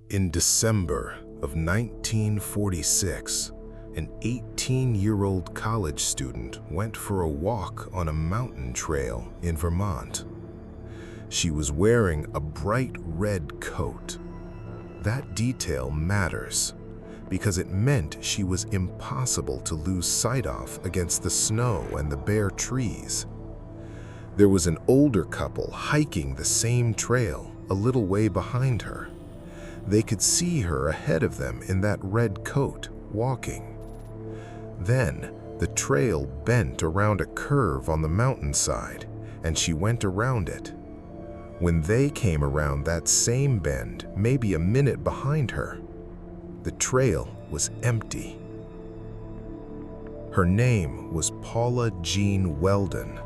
In December of 1946, an 18-year-old college student went for a walk on a mountain trail in Vermont. She was wearing a bright red coat. That detail matters because it meant she was impossible to lose sight of against the snow and the bare trees. There was an older couple hiking the same trail a little way behind her. They could see her ahead of them in that red coat, walking. Then, the trail bent around a curve on the mountainside, and she went around it. When they came around that same bend, maybe a minute behind her, the trail was empty. Her name was Paula Jean Welden.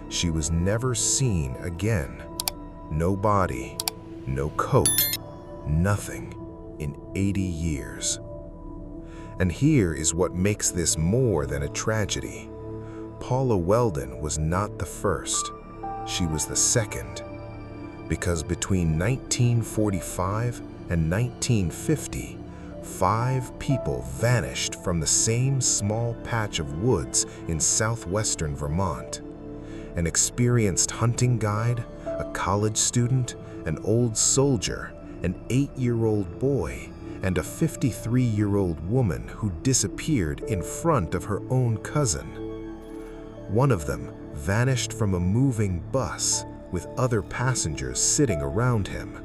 She was never seen again. No body, no coat, nothing in 80 years. And here is what makes this more than a tragedy. Paula Welden was not the first. She was the second. Because between 1945 and 1950, 5 people vanished from the same small patch of woods in southwestern Vermont. An experienced hunting guide, a college student, an old soldier, an 8-year-old boy, and a 53-year-old woman who disappeared in front of her own cousin. One of them vanished from a moving bus with other passengers sitting around him.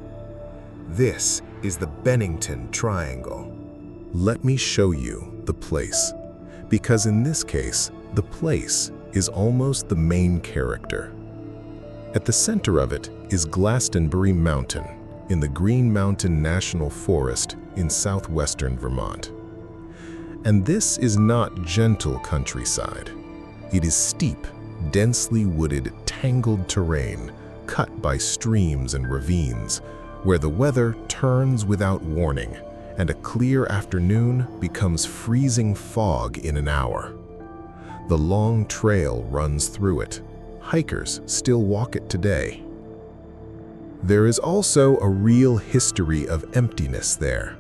This is the Bennington Triangle. Let me show you the place, because in this case, the place is almost the main character. At the center of it is Glastenbury Mountain in the Green Mountain National Forest in southwestern Vermont. And this is not gentle countryside. It is steep, densely wooded, tangled terrain cut by streams and ravines, where the weather turns without warning and a clear afternoon becomes freezing fog in an hour. The long trail runs through it. Hikers still walk it today. There is also a real history of emptiness there.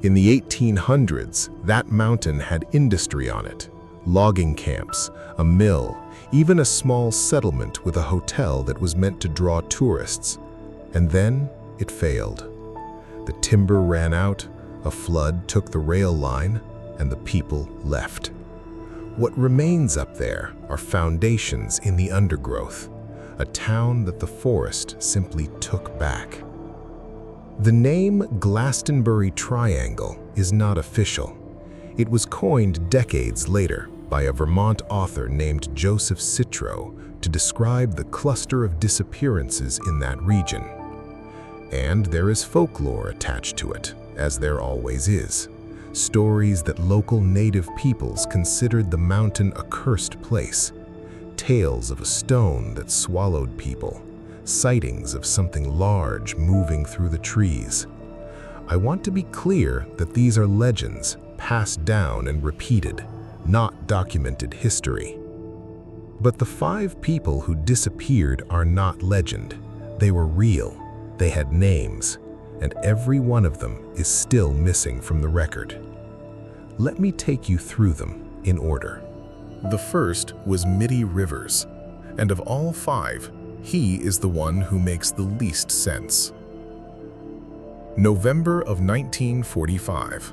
In the 1800s, that mountain had industry on it, logging camps, a mill, even a small settlement with a hotel that was meant to draw tourists. And then it failed. The timber ran out, a flood took the rail line, and the people left. What remains up there are foundations in the undergrowth, a town that the forest simply took back. The name Glastenbury Triangle is not official. It was coined decades later by a Vermont author named Joseph Citro to describe the cluster of disappearances in that region. And there is folklore attached to it, as there always is. Stories that local native peoples considered the mountain a cursed place. Tales of a stone that swallowed people. Sightings of something large moving through the trees. I want to be clear that these are legends, passed down and repeated, not documented history. But the 5 people who disappeared are not legend. They were real. They had names, and every one of them is still missing from the record. Let me take you through them in order. The first was Middie Rivers, and of all 5, he is the one who makes the least sense. November of 1945.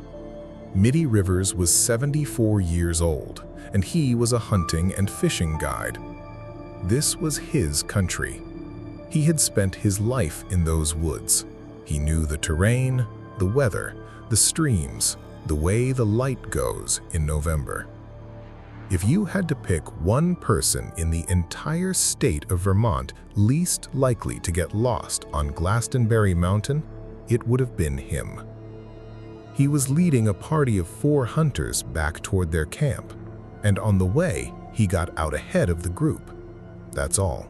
Middie Rivers was 74 years old, and he was a hunting and fishing guide. This was his country. He had spent his life in those woods. He knew the terrain, the weather, the streams, the way the light goes in November. If you had to pick one person in the entire state of Vermont least likely to get lost on Glastenbury Mountain, it would have been him. He was leading a party of 4 hunters back toward their camp, and on the way, he got out ahead of the group. That's all.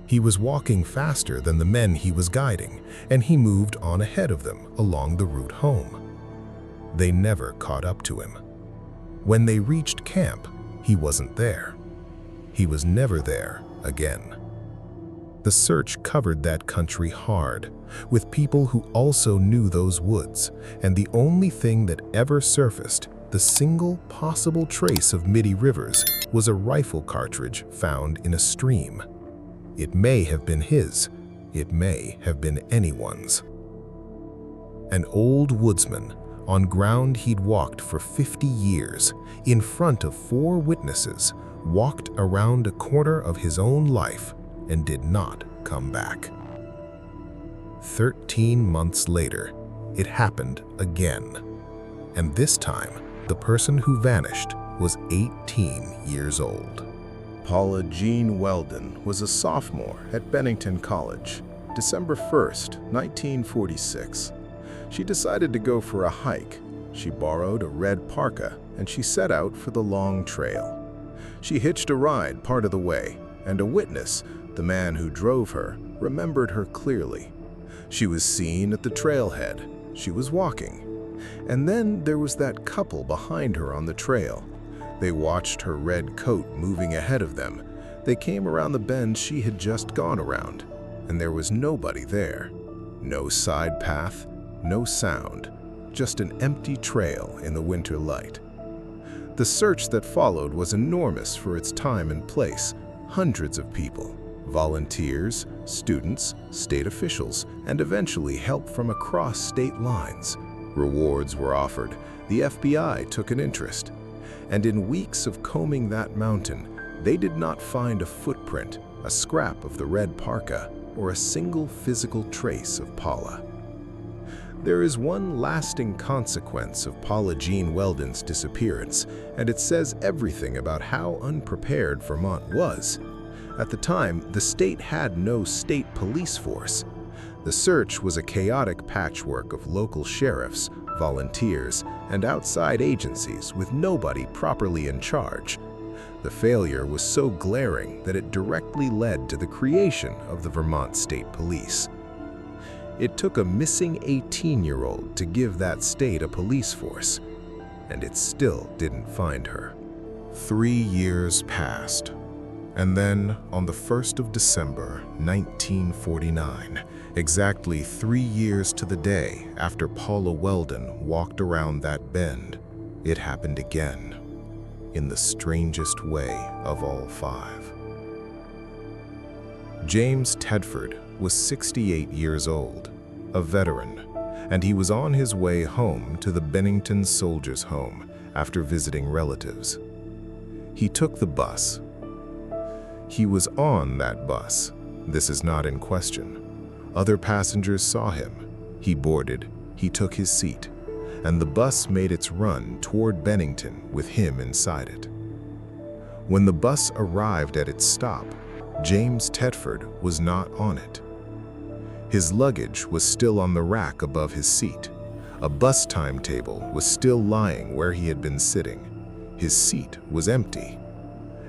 He was walking faster than the men he was guiding, and he moved on ahead of them along the route home. They never caught up to him. When they reached camp, he wasn't there. He was never there again. The search covered that country hard, with people who also knew those woods, and the only thing that ever surfaced, the single possible trace of Middie Rivers, was a rifle cartridge found in a stream. It may have been his, it may have been anyone's. An old woodsman, on ground he'd walked for 50 years, in front of 4 witnesses, walked around a corner of his own life and did not come back. 13 months later, it happened again. And this time, the person who vanished was 18 years old. Paula Jean Welden was a sophomore at Bennington College, December 1st, 1946. She decided to go for a hike. She borrowed a red parka and she set out for the long trail. She hitched a ride part of the way, and a witness, the man who drove her, remembered her clearly. She was seen at the trailhead. She was walking. And then there was that couple behind her on the trail. They watched her red coat moving ahead of them. They came around the bend she had just gone around, and there was nobody there. No side path, no sound, just an empty trail in the winter light. The search that followed was enormous for its time and place. Hundreds of people, volunteers, students, state officials, and eventually help from across state lines. Rewards were offered. The FBI took an interest. And in weeks of combing that mountain, they did not find a footprint, a scrap of the red parka, or a single physical trace of Paula. There is one lasting consequence of Paula Jean Welden's disappearance, and it says everything about how unprepared Vermont was. At the time, the state had no state police force. The search was a chaotic patchwork of local sheriffs, volunteers, and outside agencies with nobody properly in charge. The failure was so glaring that it directly led to the creation of the Vermont State Police. It took a missing 18-year-old to give that state a police force, and it still didn't find her. 3 years passed, and then on the 1st of December, 1949, exactly 3 years to the day after Paula Welden walked around that bend, it happened again, in the strangest way of all 5. James Tetford was 68 years old, a veteran, and he was on his way home to the Bennington Soldiers' Home after visiting relatives. He took the bus. He was on that bus. This is not in question. Other passengers saw him. He boarded, he took his seat, and the bus made its run toward Bennington with him inside it. When the bus arrived at its stop, James Tetford was not on it. His luggage was still on the rack above his seat. A bus timetable was still lying where he had been sitting. His seat was empty.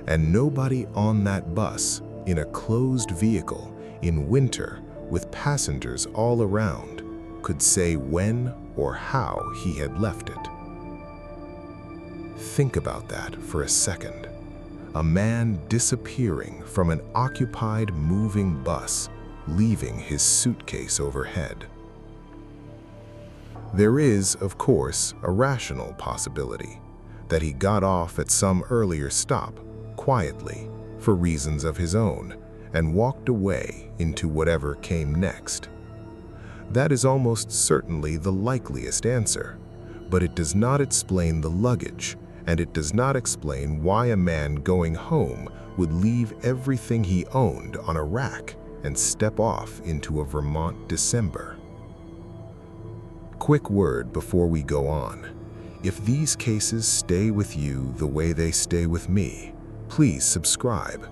And nobody on that bus, in a closed vehicle, in winter, with passengers all around, could say when or how he had left it. Think about that for a second. A man disappearing from an occupied moving bus, leaving his suitcase overhead. There is, of course, a rational possibility that he got off at some earlier stop, quietly, for reasons of his own, and walked away into whatever came next. That is almost certainly the likeliest answer, but it does not explain the luggage, and it does not explain why a man going home would leave everything he owned on a rack and step off into a Vermont December. Quick word before we go on. If these cases stay with you the way they stay with me, please subscribe.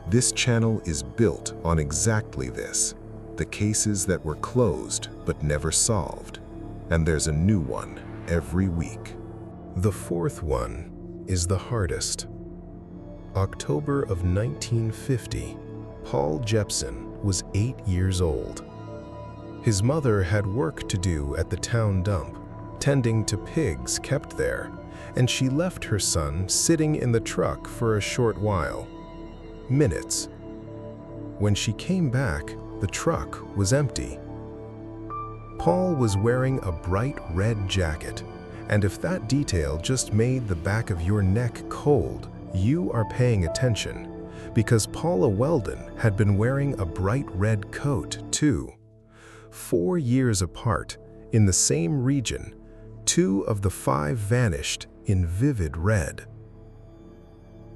This channel is built on exactly this, the cases that were closed but never solved, and there's a new one every week. The 4th one is the hardest. October of 1950, Paul Jepson was 8 years old. His mother had work to do at the town dump, tending to pigs kept there, and she left her son sitting in the truck for a short while. Minutes. When she came back, the truck was empty. Paul was wearing a bright red jacket, and if that detail just made the back of your neck cold, you are paying attention, because Paula Welden had been wearing a bright red coat too. 4 years apart, in the same region, 2 of the 5 vanished in vivid red.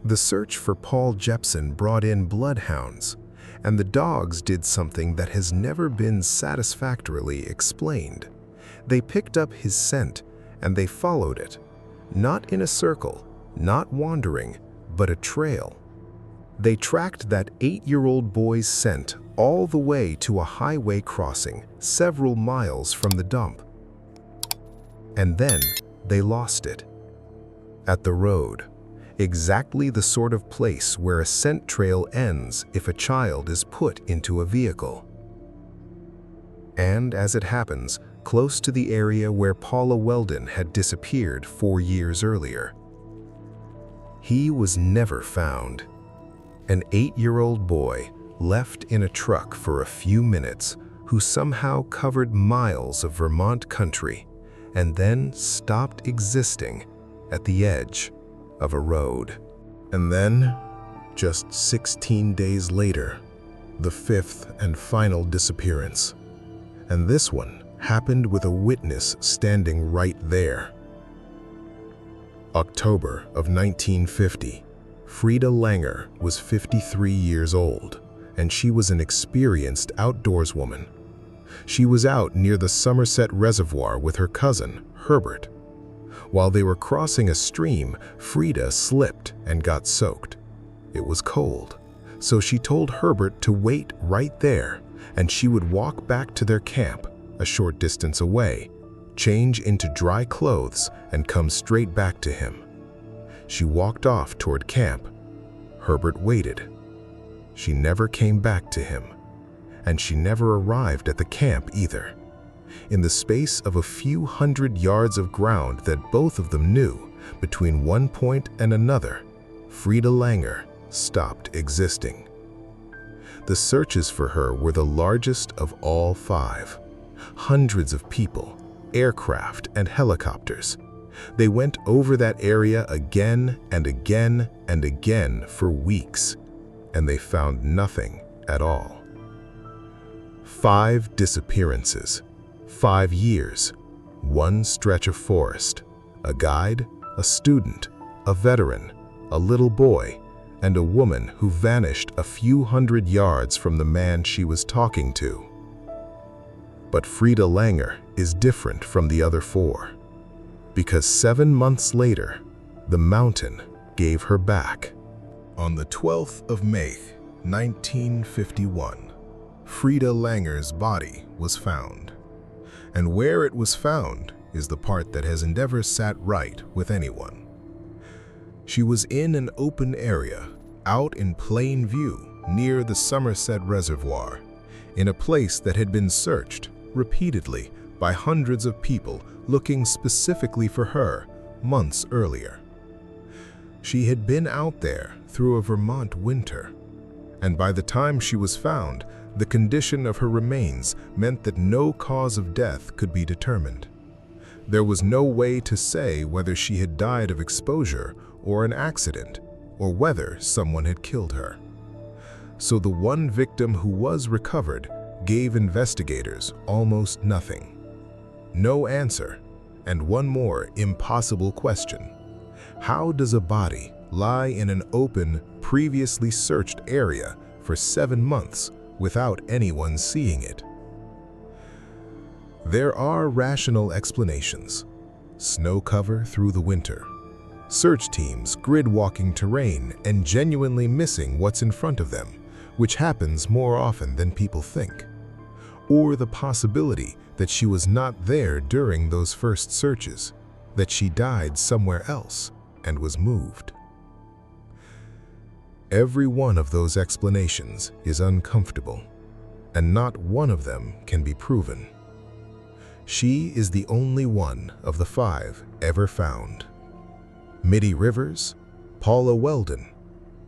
The search for Paul Jepson brought in bloodhounds, and the dogs did something that has never been satisfactorily explained. They picked up his scent and they followed it, not in a circle, not wandering, but a trail. They tracked that 8-year-old boy's scent all the way to a highway crossing several miles from the dump. And then they lost it. At the road, exactly the sort of place where a scent trail ends if a child is put into a vehicle. And as it happens, close to the area where Paula Welden had disappeared 4 years earlier. He was never found. An 8-year-old boy left in a truck for a few minutes who somehow covered miles of Vermont country and then stopped existing at the edge of a road. And then, just 16 days later, the 5th and final disappearance. And this one happened with a witness standing right there. October of 1950, Frieda Langer was 53 years old, and she was an experienced outdoorswoman. She was out near the Somerset Reservoir with her cousin, Herbert. While they were crossing a stream, Frieda slipped and got soaked. It was cold, so she told Herbert to wait right there, and she would walk back to their camp, a short distance away, change into dry clothes, and come straight back to him. She walked off toward camp. Herbert waited. She never came back to him, and she never arrived at the camp either. In the space of a few hundred yards of ground that both of them knew, between one point and another, Frieda Langer stopped existing. The searches for her were the largest of all 5. Hundreds of people, aircraft, and helicopters. They went over that area again and again and again for weeks, and they found nothing at all. 5 disappearances, 5 years, 1 stretch of forest, a guide, a student, a veteran, a little boy, and a woman who vanished a few hundred yards from the man she was talking to. But Frieda Langer is different from the other 4, because 7 months later, the mountain gave her back. On the 12th of May, 1951, Frieda Langer's body was found. And where it was found is the part that has never sat right with anyone. She was in an open area, out in plain view, near the Somerset Reservoir, in a place that had been searched repeatedly by hundreds of people looking specifically for her months earlier. She had been out there through a Vermont winter, and by the time she was found, the condition of her remains meant that no cause of death could be determined. There was no way to say whether she had died of exposure or an accident, or whether someone had killed her. So the one victim who was recovered gave investigators almost nothing. No answer, and one more impossible question. How does a body lie in an open, previously searched area for 7 months without anyone seeing it? There are rational explanations. Snow cover through the winter, search teams grid-walking terrain and genuinely missing what's in front of them, which happens more often than people think. Or the possibility that she was not there during those first searches, that she died somewhere else and was moved. Every one of those explanations is uncomfortable, and not one of them can be proven. She is the only one of the 5 ever found. Middie Rivers, Paula Welden,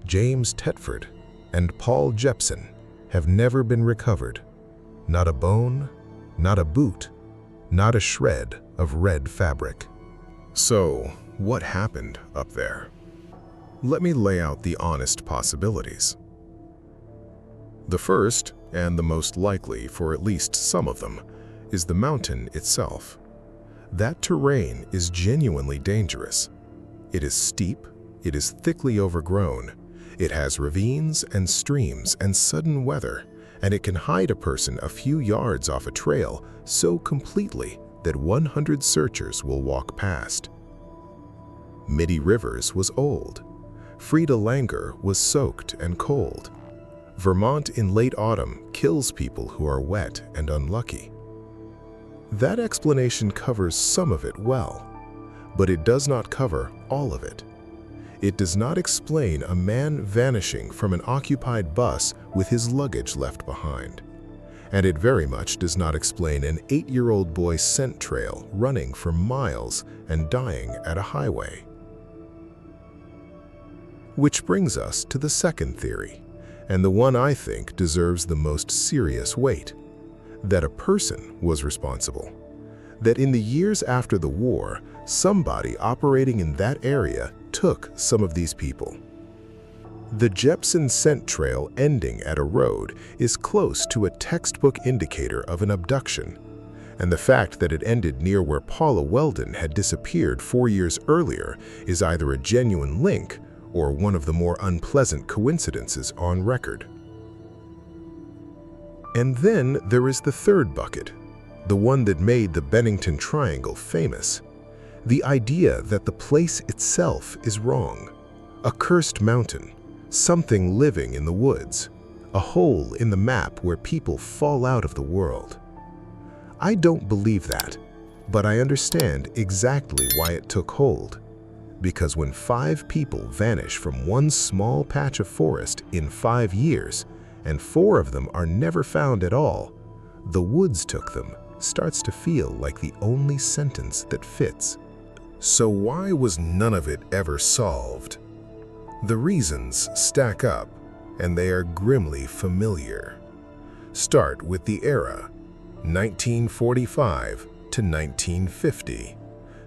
James Tetford, and Paul Jepson have never been recovered. Not a bone, not a boot, not a shred of red fabric. So, what happened up there? Let me lay out the honest possibilities. The first, and the most likely for at least some of them, is the mountain itself. That terrain is genuinely dangerous. It is steep, it is thickly overgrown, it has ravines and streams and sudden weather, and it can hide a person a few yards off a trail so completely that 100 searchers will walk past. Middie Rivers was old. Frieda Langer was soaked and cold. Vermont in late autumn kills people who are wet and unlucky. That explanation covers some of it well, but it does not cover all of it. It does not explain a man vanishing from an occupied bus with his luggage left behind. And it very much does not explain an 8-year-old boy's scent trail running for miles and dying at a highway. Which brings us to the second theory, and the one I think deserves the most serious weight, that a person was responsible. That in the years after the war, somebody operating in that area took some of these people. The Jepson scent trail ending at a road is close to a textbook indicator of an abduction, and the fact that it ended near where Paula Welden had disappeared 4 years earlier is either a genuine link or one of the more unpleasant coincidences on record. And then there is the third bucket, the one that made the Bennington Triangle famous. The idea that the place itself is wrong. A cursed mountain, something living in the woods, a hole in the map where people fall out of the world. I don't believe that, but I understand exactly why it took hold. Because when 5 people vanish from one small patch of forest in 5 years, and 4 of them are never found at all, the woods took them starts to feel like the only sentence that fits. So why was none of it ever solved? The reasons stack up, and they are grimly familiar. Start with the era, 1945 to 1950.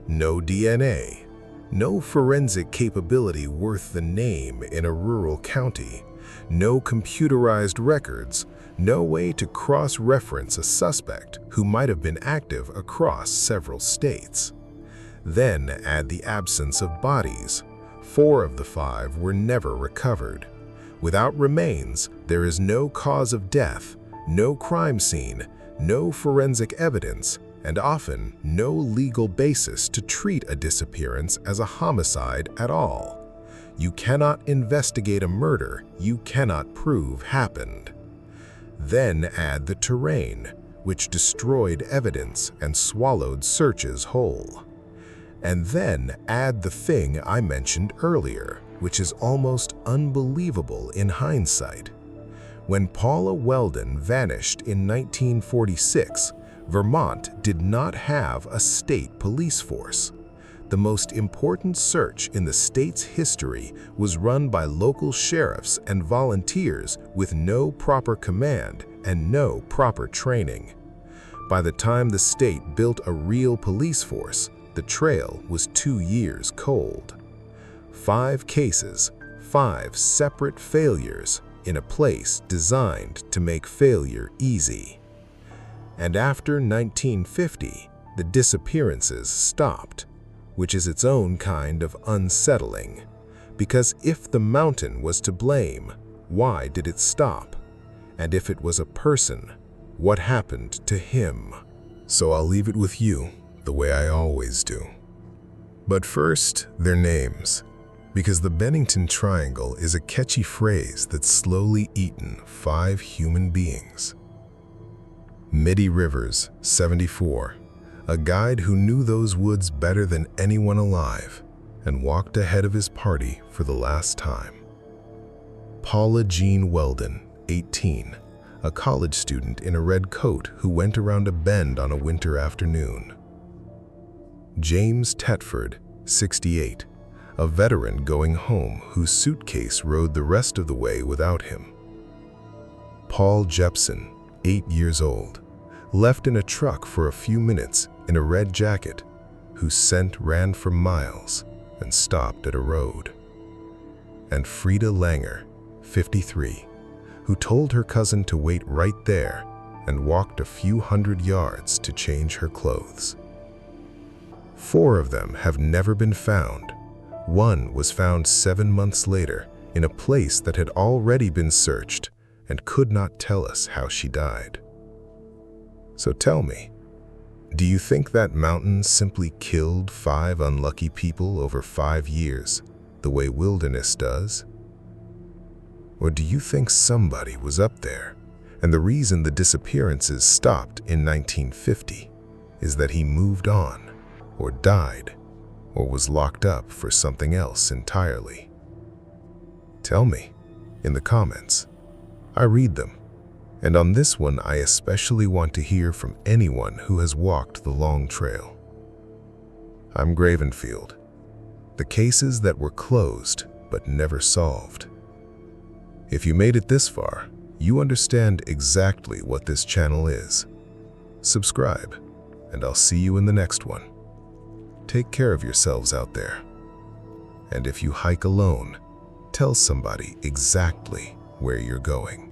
No DNA. No forensic capability worth the name in a rural county. No computerized records. No way to cross-reference a suspect who might have been active across several states. Then add the absence of bodies. 4 of the 5 were never recovered. Without remains, there is no cause of death, no crime scene, no forensic evidence, and often no legal basis to treat a disappearance as a homicide at all. You cannot investigate a murder you cannot prove happened. Then add the terrain, which destroyed evidence and swallowed searches whole. And then add the thing I mentioned earlier, which is almost unbelievable in hindsight. When Paula Welden vanished in 1946, Vermont did not have a state police force. The most important search in the state's history was run by local sheriffs and volunteers with no proper command and no proper training. By the time the state built a real police force, the trail was 2 years cold. 5 cases, 5 separate failures in a place designed to make failure easy. And after 1950, the disappearances stopped, which is its own kind of unsettling. Because if the mountain was to blame, why did it stop? And if it was a person, what happened to him? So I'll leave it with you, the way I always do. But first, their names. Because the Bennington Triangle is a catchy phrase that's slowly eaten 5 human beings. Middie Rivers, 74, a guide who knew those woods better than anyone alive and walked ahead of his party for the last time. Paula Jean Welden, 18, a college student in a red coat who went around a bend on a winter afternoon. James Tetford, 68, a veteran going home whose suitcase rode the rest of the way without him. Paul Jepson, 8 years old, left in a truck for a few minutes in a red jacket, whose scent ran for miles and stopped at a road. And Frieda Langer, 53, who told her cousin to wait right there and walked a few hundred yards to change her clothes. 4 of them have never been found. One was found 7 months later in a place that had already been searched and could not tell us how she died. So tell me, do you think that mountain simply killed 5 unlucky people over 5 years, the way wilderness does? Or do you think somebody was up there, and the reason the disappearances stopped in 1950 is that he moved on, or died, or was locked up for something else entirely? Tell me in the comments. I read them, and on this one I especially want to hear from anyone who has walked the long trail. I'm Gravenfield. The cases that were closed but never solved. If you made it this far, you understand exactly what this channel is. Subscribe, and I'll see you in the next one. Take care of yourselves out there. And if you hike alone, tell somebody exactly where you're going.